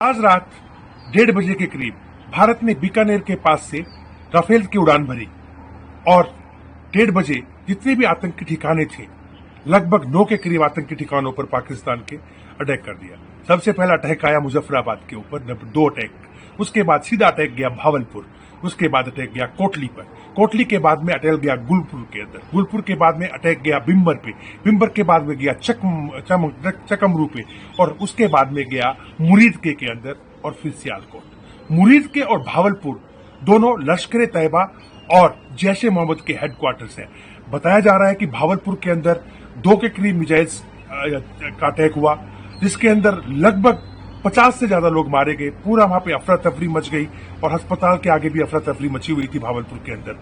आज रात 1:30 बजे के करीब भारत ने बीकानेर के पास से राफेल की उड़ान भरी और 1:30 बजे जितने भी आतंकी ठिकाने थे, लगभग 9 के करीब आतंकी ठिकानों पर पाकिस्तान के अटैक कर दिया। सबसे पहला अटैक आया मुजफ्फराबाद के ऊपर, 2 अटैक, उसके बाद सीधा अटैक गया भावलपुर, उसके बाद अटैक गया कोटली पर, कोटली के बाद में अटैक गया गुलपुर के अंदर, गुलपुर के बाद में अटैक गया बिम्बर पे, बिम्बर के बाद में गया चकमरू पे और उसके बाद में गया मुरीदके के अंदर और फिर सियालकोट। मुरीदके और भावलपुर दोनों लश्कर तैयबा और जैश ए मोहम्मद के हेडक्वार्टर्स हैं। बताया जा रहा है कि भावलपुर के अंदर 2 के करीब मिसाइल्स का अटैक हुआ, जिसके अंदर लगभग 50 से ज्यादा लोग मारे गए। पूरा वहां पे अफरा तफरी मच गई और अस्पताल के आगे भी अफरा तफरी मची हुई थी भावलपुर के अंदर।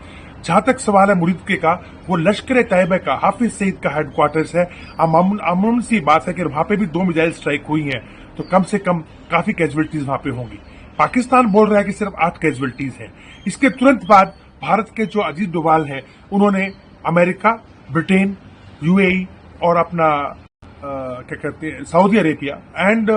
जहां तक सवाल है मुरीदके का, वो लश्कर तैयबा का हाफिज सईद का हेडक्वार्टर्स है। अमूमन सी बात है कि वहां पे भी 2 मिसाइल स्ट्राइक हुई हैं तो कम से कम काफी कैजुअलिटीज वहां पे होंगी। पाकिस्तान बोल रहा है कि सिर्फ 8 कैजुअलिटीज हैं। इसके तुरंत बाद भारत के जो अजीत डोभाल हैं, उन्होंने अमेरिका, ब्रिटेन, यूएई और अपना क्या कहते हैं सऊदी अरेबिया एंड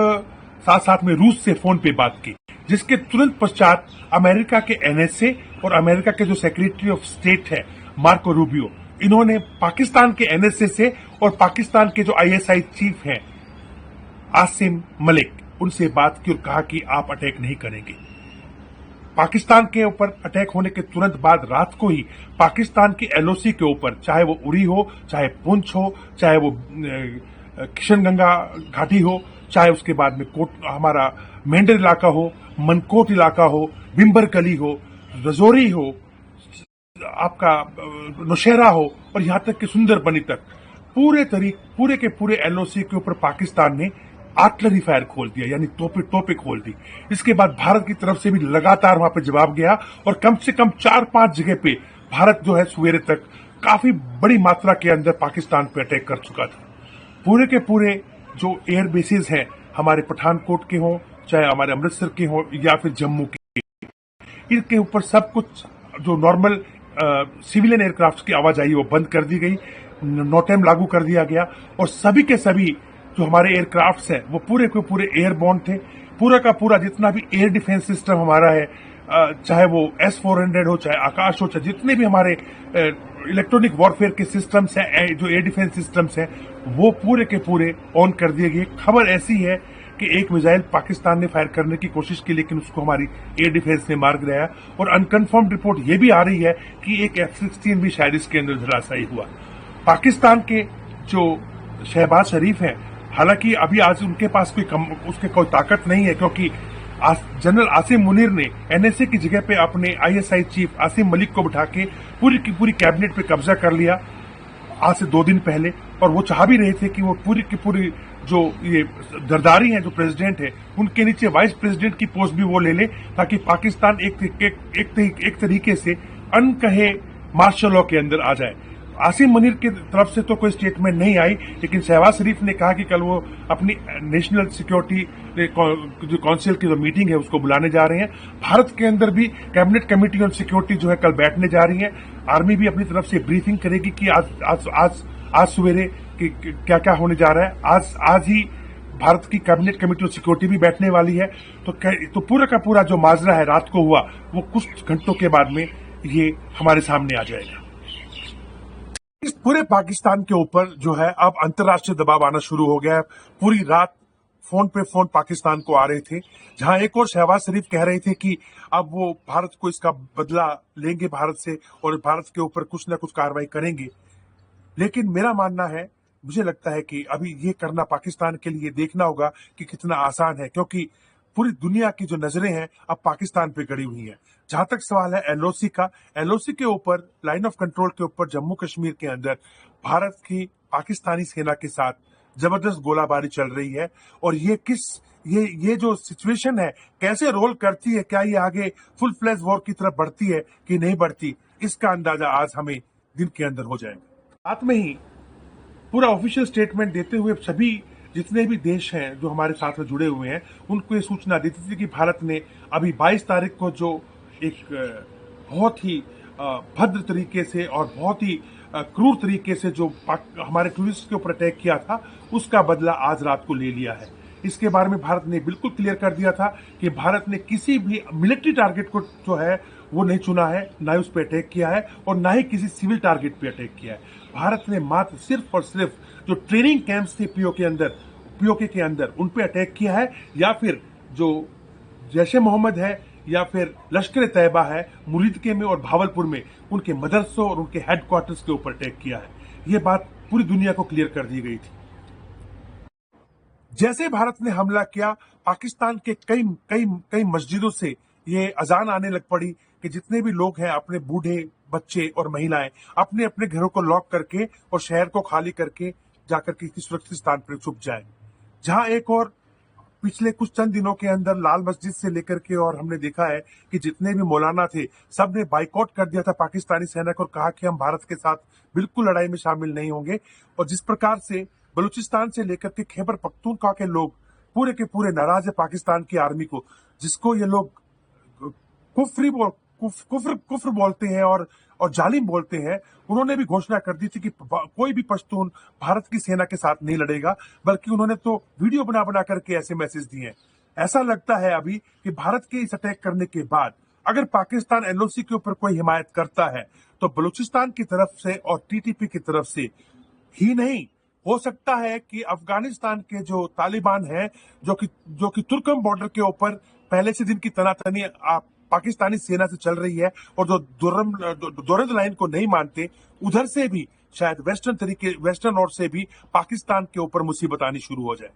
साथ साथ में रूस से फोन पे बात की, जिसके तुरंत पश्चात अमेरिका के एनएसए और अमेरिका के जो सेक्रेटरी ऑफ स्टेट है मार्को रूबियो, इन्होंने पाकिस्तान के एनएसए से और पाकिस्तान के जो आईएसआई चीफ हैं आसिम मलिक, उनसे बात की और कहा कि आप अटैक नहीं करेंगे। पाकिस्तान के ऊपर अटैक होने के तुरंत बाद रात को ही पाकिस्तान की एलओसी के ऊपर, चाहे वो उरी हो, चाहे पुंछ हो, चाहे वो किशनगंगा घाटी हो, चाहे उसके बाद में हमारा मेंढर इलाका हो, मनकोट इलाका हो, बिम्बरकली हो, रजौरी हो, आपका नौशहरा हो और यहां तक कि सुंदरबनी तक पूरे के पूरे एलओसी के ऊपर पाकिस्तान ने आर्टिलरी फायर खोल दिया, यानी तोपे खोल दी। इसके बाद भारत की तरफ से भी लगातार वहां पे जवाब गया और कम से कम 4-5 जगह पे भारत जो है सवेरे तक काफी बड़ी मात्रा के अंदर पाकिस्तान पे अटैक कर चुका था। पूरे के पूरे जो एयर बेसिस हैं, हमारे पठानकोट के हों, चाहे हमारे अमृतसर के हों या फिर जम्मू के, इनके ऊपर सब कुछ जो नॉर्मल सिविलियन एयरक्राफ्ट की आवाजाही वो बंद कर दी गई, नोटेम लागू कर दिया गया और सभी के सभी जो हमारे एयरक्राफ्ट्स हैं वो पूरे के पूरे एयरबोर्न थे। पूरा का पूरा जितना भी एयर डिफेंस सिस्टम हमारा है, चाहे वो S-400 हो, चाहे आकाश हो, चाहे जितने भी हमारे इलेक्ट्रॉनिक वॉरफेयर के सिस्टम्स हैं, जो एयर डिफेंस सिस्टम्स हैं, वो पूरे के पूरे ऑन कर दिए गए। खबर ऐसी है कि एक मिसाइल पाकिस्तान ने फायर करने की कोशिश की, लेकिन उसको हमारी एयर डिफेंस ने मार गिराया और अनकन्फर्म्ड रिपोर्ट ये भी आ रही है कि एक F-16 भी शायद इसके अंदर धराशायी हुआ। पाकिस्तान के जो शहबाज शरीफ हैं, हालांकि अभी आज उनके पास कोई ताकत नहीं है, क्योंकि जनरल आसिम मुनीर ने एनएसए की जगह पे अपने आईएसआई चीफ आसिम मलिक को बिठा के पूरी की पूरी कैबिनेट पे कब्जा कर लिया आज से 2 दिन पहले। और वो चाह भी रहे थे कि वो पूरी की पूरी जो ये जरदारी है, जो प्रेसिडेंट है, उनके नीचे वाइस प्रेसिडेंट की पोस्ट भी वो ले ले, ताकि पाकिस्तान एक तरीके से अनकहे मार्शल लॉ के अंदर आ जाए। आसिम मुनीर की तरफ से तो कोई स्टेटमेंट नहीं आई, लेकिन शहबाज शरीफ ने कहा कि कल वो अपनी नेशनल सिक्योरिटी जो काउंसिल की जो मीटिंग है उसको बुलाने जा रहे हैं। भारत के अंदर भी कैबिनेट कमेटी ऑन सिक्योरिटी जो है कल बैठने जा रही है। आर्मी भी अपनी तरफ से ब्रीफिंग करेगी कि आज सवेरे क्या क्या होने जा रहा है। आज ही भारत की कैबिनेट कमेटी ऑन सिक्योरिटी भी बैठने वाली है। तो पूरा का पूरा जो माजरा है रात को हुआ, वो कुछ घंटों के बाद में ये हमारे सामने आ जाएगा। इस पूरे पाकिस्तान के ऊपर जो है अब अंतर्राष्ट्रीय दबाव आना शुरू हो गया है। पूरी रात फोन पे फोन पाकिस्तान को आ रहे थे, जहां एक और शहबाज शरीफ कह रहे थे कि अब वो भारत को इसका बदला लेंगे भारत से और भारत के ऊपर कुछ ना कुछ कार्रवाई करेंगे। लेकिन मेरा मानना है, मुझे लगता है कि अभी ये करना पाकिस्तान के लिए देखना होगा कि कितना आसान है, क्योंकि पूरी दुनिया की जो नजरें हैं अब पाकिस्तान पे गड़ी हुई हैं। जहां तक सवाल है एलओसी का, एलओसी के ऊपर, लाइन ऑफ कंट्रोल के ऊपर जम्मू कश्मीर के अंदर भारत की पाकिस्तानी सेना के साथ जबरदस्त गोलाबारी चल रही है। और ये जो सिचुएशन है कैसे रोल करती है, क्या ये आगे फुल फ्लैश वॉर की तरफ बढ़ती है कि नहीं बढ़ती, इसका अंदाजा आज हमें दिन के अंदर हो जाएगा। साथ में ही पूरा ऑफिशियल स्टेटमेंट देते हुए सभी जितने भी देश हैं जो हमारे साथ में जुड़े हुए हैं, उनको ये सूचना देती थी कि भारत ने अभी 22 तारीख को जो एक बहुत ही भद्र तरीके से और बहुत ही क्रूर तरीके से जो हमारे टूरिस्ट के ऊपर अटैक किया था, उसका बदला आज रात को ले लिया है। इसके बारे में भारत ने बिल्कुल क्लियर कर दिया था कि भारत ने किसी भी मिलिट्री टारगेट को जो है वो नहीं चुना है, ना ही उस पर अटैक किया है और ना ही किसी सिविल टारगेट पे अटैक किया है। भारत ने मात्र सिर्फ और सिर्फ जो ट्रेनिंग कैंप्स थे पीओके के अंदर उन पे अटैक किया है, या फिर जो जैश ए मोहम्मद है या फिर लश्कर तैयबा है मुरीदके में और भावलपुर में उनके मदरसों और उनके हेडक्वार्टर्स के ऊपर अटैक किया है। ये बात पूरी दुनिया को क्लियर कर दी गई थी। जैसे भारत ने हमला किया, पाकिस्तान के कई कई कई मस्जिदों से ये अजान आने लग पड़ी कि जितने भी लोग हैं, अपने बूढ़े, बच्चे और महिलाएं अपने अपने घरों को लॉक करके और शहर को खाली करके जाकर किसी सुरक्षित स्थान पर छुप जाए। जहां एक और पिछले कुछ चंद दिनों के अंदर लाल मस्जिद से लेकर के और हमने देखा है कि जितने भी मौलाना थे सब ने बाइकआउट कर दिया था पाकिस्तानी सेना को और कहा कि हम भारत के साथ बिल्कुल लड़ाई में शामिल नहीं होंगे। और जिस प्रकार से बलूचिस्तान से लेकर के खैबर पख्तूनख्वा के लोग पूरे के पूरे नाराज है पाकिस्तान की आर्मी को, जिसको ये लोग कुफ्र बोलते हैं और जालिम बोलते हैं। उन्होंने भी घोषणा कर दी थी कि कोई भी पश्तून भारत की सेना के साथ नहीं लड़ेगा, बल्कि उन्होंने तो वीडियो बना बना करके ऐसे मैसेज दिए। ऐसा लगता है अभी कि भारत के इस अटैक करने के बाद अगर पाकिस्तान एलओसी के ऊपर कोई हिमायत करता है तो बलूचिस्तान की तरफ से और टीटीपी की तरफ से ही नहीं, हो सकता है कि अफगानिस्तान के जो तालिबान हैं जो कि तुर्कम बॉर्डर के ऊपर पहले से दिन की तनातनी पाकिस्तानी सेना से चल रही है और जो दोरंद लाइन को नहीं मानते, उधर से भी शायद वेस्टर्न ओर से भी पाकिस्तान के ऊपर मुसीबत आनी शुरू हो जाए।